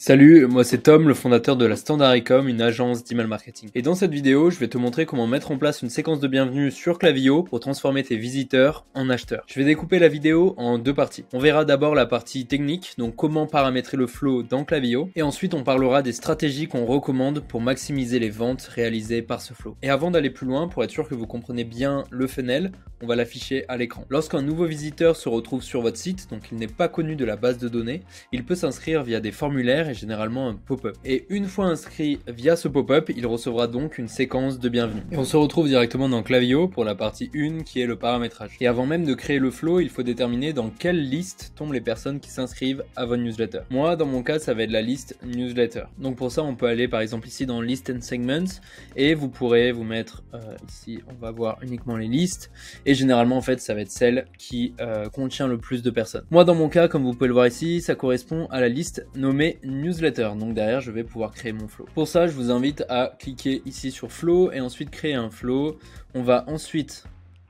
Salut, moi c'est Tom, le fondateur de la Standard Ecom, une agence d'email marketing. Et dans cette vidéo, je vais te montrer comment mettre en place une séquence de bienvenue sur Klaviyo pour transformer tes visiteurs en acheteurs. Je vais découper la vidéo en deux parties. On verra d'abord la partie technique, donc comment paramétrer le flow dans Klaviyo, et ensuite on parlera des stratégies qu'on recommande pour maximiser les ventes réalisées par ce flow. Et avant d'aller plus loin, pour être sûr que vous comprenez bien le funnel, on va l'afficher à l'écran. Lorsqu'un nouveau visiteur se retrouve sur votre site, donc il n'est pas connu de la base de données, il peut s'inscrire via des formulaires et généralement un pop-up. Et une fois inscrit via ce pop-up, il recevra donc une séquence de bienvenue. Et on se retrouve directement dans Klaviyo pour la partie 1 qui est le paramétrage. Et avant même de créer le flow, il faut déterminer dans quelle liste tombent les personnes qui s'inscrivent à votre newsletter. Moi, dans mon cas, ça va être la liste newsletter. Donc pour ça, on peut aller par exemple ici dans List and Segments et vous pourrez vous mettre ici, on va voir uniquement les listes. Et généralement, en fait, ça va être celle qui contient le plus de personnes. Moi, dans mon cas, comme vous pouvez le voir ici, ça correspond à la liste nommée newsletter. Donc derrière, je vais pouvoir créer mon flow. Pour ça, je vous invite à cliquer ici sur flow et ensuite créer un flow. On va ensuite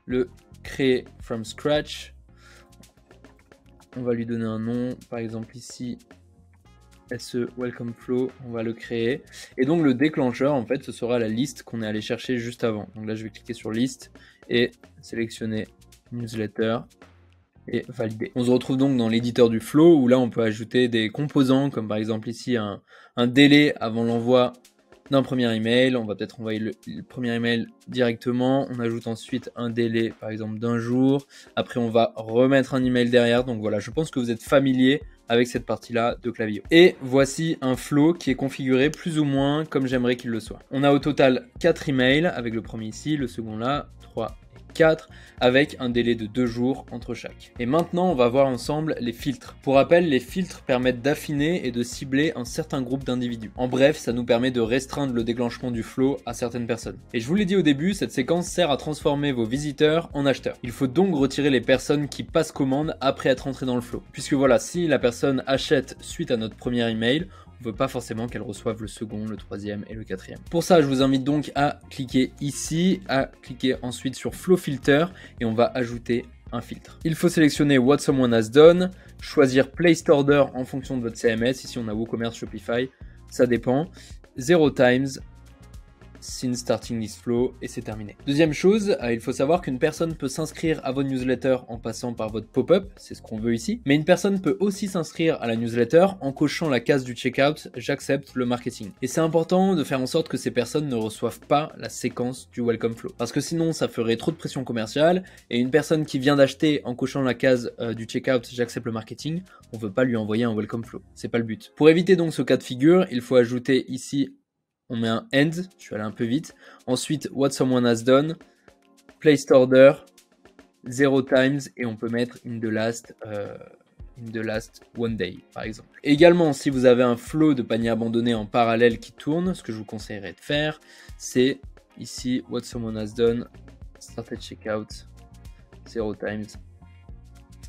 le créer from scratch. On va lui donner un nom, par exemple ici SE Welcome Flow, on va le créer. Et donc le déclencheur, en fait, ce sera la liste qu'on est allé chercher juste avant. Donc là, je vais cliquer sur liste et sélectionner newsletter et valider. On se retrouve donc dans l'éditeur du flow où là, on peut ajouter des composants comme par exemple ici un délai avant l'envoi d'un premier email. On va peut-être envoyer le premier email directement. On ajoute ensuite un délai par exemple d'un jour. Après, on va remettre un email derrière. Donc voilà, je pense que vous êtes familier avec cette partie-là de Klaviyo. Et voici un flow qui est configuré plus ou moins comme j'aimerais qu'il le soit. On a au total 4 emails avec le premier ici, le second là, 3 et 4, avec un délai de 2 jours entre chaque. Et maintenant, on va voir ensemble les filtres. Pour rappel, les filtres permettent d'affiner et de cibler un certain groupe d'individus. En bref, ça nous permet de restreindre le déclenchement du flow à certaines personnes. Et je vous l'ai dit au début, cette séquence sert à transformer vos visiteurs en acheteurs. Il faut donc retirer les personnes qui passent commande après être entrées dans le flow. Puisque voilà, si la personne achète suite à notre premier email, on ne veut pas forcément qu'elle reçoive le second, le troisième et le quatrième. Pour ça, je vous invite donc à cliquer ici, à cliquer ensuite sur Flow Filter et on va ajouter un filtre. Il faut sélectionner What Someone Has Done, choisir Placed Order en fonction de votre CMS. Ici, on a WooCommerce, Shopify, ça dépend. 0 times since starting this flow et c'est terminé. Deuxième chose, il faut savoir qu'une personne peut s'inscrire à votre newsletter en passant par votre pop-up, c'est ce qu'on veut ici, mais une personne peut aussi s'inscrire à la newsletter en cochant la case du checkout « J'accepte le marketing ». Et c'est important de faire en sorte que ces personnes ne reçoivent pas la séquence du welcome flow, parce que sinon ça ferait trop de pression commerciale et une personne qui vient d'acheter en cochant la case du checkout « J'accepte le marketing », on veut pas lui envoyer un welcome flow, c'est pas le but. Pour éviter donc ce cas de figure, il faut ajouter ici on met un end, je suis allé un peu vite. Ensuite, what someone has done, placed order, 0 times, et on peut mettre in the last one day, par exemple. Également, si vous avez un flow de panier abandonné en parallèle qui tourne, ce que je vous conseillerais de faire, c'est ici, what someone has done, started checkout, 0 times,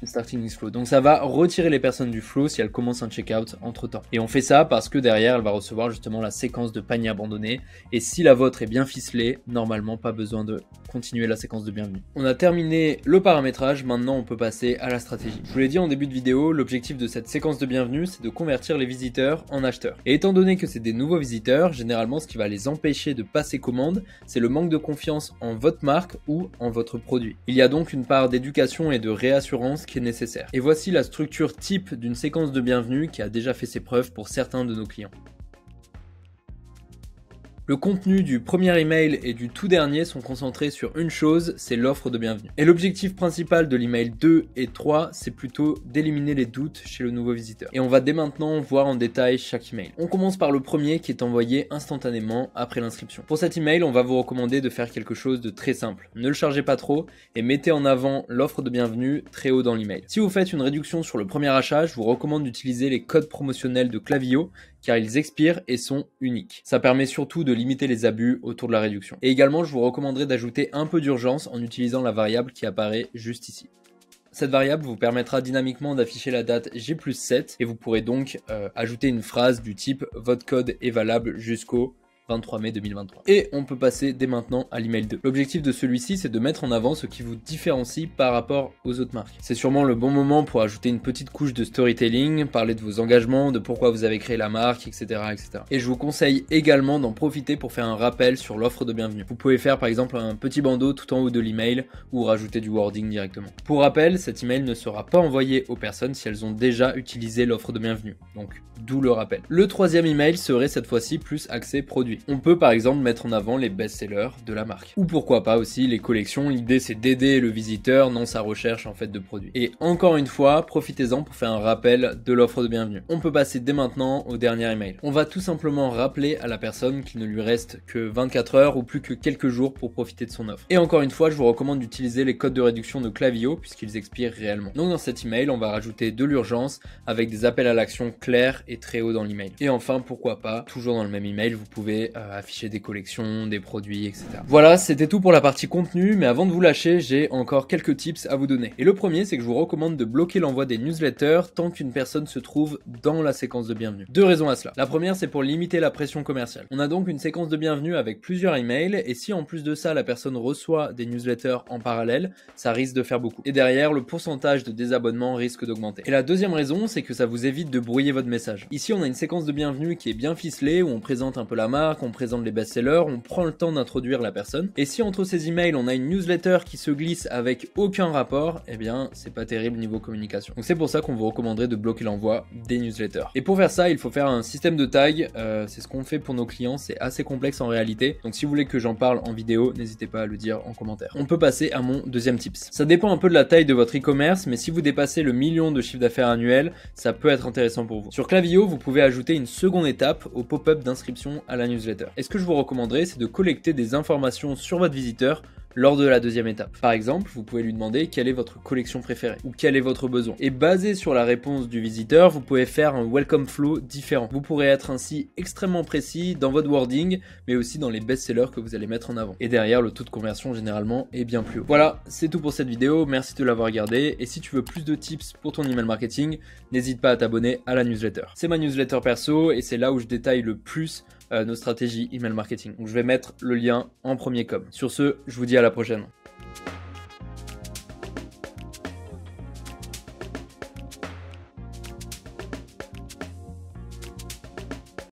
starting this flow. Donc ça va retirer les personnes du flow si elles commencent un checkout entre temps. Et on fait ça parce que derrière, elle va recevoir justement la séquence de panier abandonné. Et si la vôtre est bien ficelée, normalement pas besoin de continuer la séquence de bienvenue. On a terminé le paramétrage, maintenant on peut passer à la stratégie. Je vous l'ai dit en début de vidéo, l'objectif de cette séquence de bienvenue, c'est de convertir les visiteurs en acheteurs. Et étant donné que c'est des nouveaux visiteurs, généralement ce qui va les empêcher de passer commande, c'est le manque de confiance en votre marque ou en votre produit. Il y a donc une part d'éducation et de réassurance qui est nécessaire. Et voici la structure type d'une séquence de bienvenue qui a déjà fait ses preuves pour certains de nos clients. Le contenu du premier email et du tout dernier sont concentrés sur une chose, c'est l'offre de bienvenue. Et l'objectif principal de l'email 2 et 3, c'est plutôt d'éliminer les doutes chez le nouveau visiteur. Et on va dès maintenant voir en détail chaque email. On commence par le premier qui est envoyé instantanément après l'inscription. Pour cet email, on va vous recommander de faire quelque chose de très simple. Ne le chargez pas trop et mettez en avant l'offre de bienvenue très haut dans l'email. Si vous faites une réduction sur le premier achat, je vous recommande d'utiliser les codes promotionnels de Klaviyo car ils expirent et sont uniques. Ça permet surtout de limiter les abus autour de la réduction. Et également, je vous recommanderais d'ajouter un peu d'urgence en utilisant la variable qui apparaît juste ici. Cette variable vous permettra dynamiquement d'afficher la date J+7 et vous pourrez donc ajouter une phrase du type « Votre code est valable jusqu'au » 23 mai 2023. Et on peut passer dès maintenant à l'email 2. L'objectif de celui-ci, c'est de mettre en avant ce qui vous différencie par rapport aux autres marques. C'est sûrement le bon moment pour ajouter une petite couche de storytelling, parler de vos engagements, de pourquoi vous avez créé la marque, etc., etc. Et je vous conseille également d'en profiter pour faire un rappel sur l'offre de bienvenue. Vous pouvez faire par exemple un petit bandeau tout en haut de l'email ou rajouter du wording directement. Pour rappel, cet email ne sera pas envoyé aux personnes si elles ont déjà utilisé l'offre de bienvenue. Donc, d'où le rappel. Le troisième email serait cette fois-ci plus axé produit. On peut par exemple mettre en avant les best-sellers de la marque. Ou pourquoi pas aussi les collections. L'idée c'est d'aider le visiteur dans sa recherche en fait de produits. Et encore une fois, profitez-en pour faire un rappel de l'offre de bienvenue. On peut passer dès maintenant au dernier email. On va tout simplement rappeler à la personne qu'il ne lui reste que 24 heures ou plus que quelques jours pour profiter de son offre. Et encore une fois, je vous recommande d'utiliser les codes de réduction de Klaviyo puisqu'ils expirent réellement. Donc dans cet email, on va rajouter de l'urgence avec des appels à l'action clairs et très haut dans l'email. Et enfin, pourquoi pas, toujours dans le même email, vous pouvez afficher des collections, des produits, etc. Voilà, c'était tout pour la partie contenu, mais avant de vous lâcher, j'ai encore quelques tips à vous donner. Et le premier, c'est que je vous recommande de bloquer l'envoi des newsletters tant qu'une personne se trouve dans la séquence de bienvenue. Deux raisons à cela. La première, c'est pour limiter la pression commerciale. On a donc une séquence de bienvenue avec plusieurs emails, et si en plus de ça, la personne reçoit des newsletters en parallèle, ça risque de faire beaucoup. Et derrière, le pourcentage de désabonnement risque d'augmenter. Et la deuxième raison, c'est que ça vous évite de brouiller votre message. Ici, on a une séquence de bienvenue qui est bien ficelée, où on présente un peu la marque, on présente les best-sellers, on prend le temps d'introduire la personne. Et si entre ces emails, on a une newsletter qui se glisse avec aucun rapport, eh bien, c'est pas terrible niveau communication. Donc c'est pour ça qu'on vous recommanderait de bloquer l'envoi des newsletters. Et pour faire ça, il faut faire un système de tag. C'est ce qu'on fait pour nos clients, c'est assez complexe en réalité. Donc si vous voulez que j'en parle en vidéo, n'hésitez pas à le dire en commentaire. On peut passer à mon deuxième tips. Ça dépend un peu de la taille de votre e-commerce, mais si vous dépassez le 1 million de chiffre d'affaires annuel, ça peut être intéressant pour vous. Sur Klaviyo, vous pouvez ajouter une seconde étape au pop-up d'inscription à la newsletter. Et ce que je vous recommanderais, c'est de collecter des informations sur votre visiteur lors de la deuxième étape. Par exemple, vous pouvez lui demander quelle est votre collection préférée ou quel est votre besoin. Et basé sur la réponse du visiteur, vous pouvez faire un welcome flow différent. Vous pourrez être ainsi extrêmement précis dans votre wording, mais aussi dans les best-sellers que vous allez mettre en avant. Et derrière, le taux de conversion généralement est bien plus haut. Voilà, c'est tout pour cette vidéo. Merci de l'avoir regardé. Et si tu veux plus de tips pour ton email marketing, n'hésite pas à t'abonner à la newsletter. C'est ma newsletter perso et c'est là où je détaille le plus nos stratégies email marketing. Donc je vais mettre le lien en premier com. Sur ce, je vous dis à la prochaine.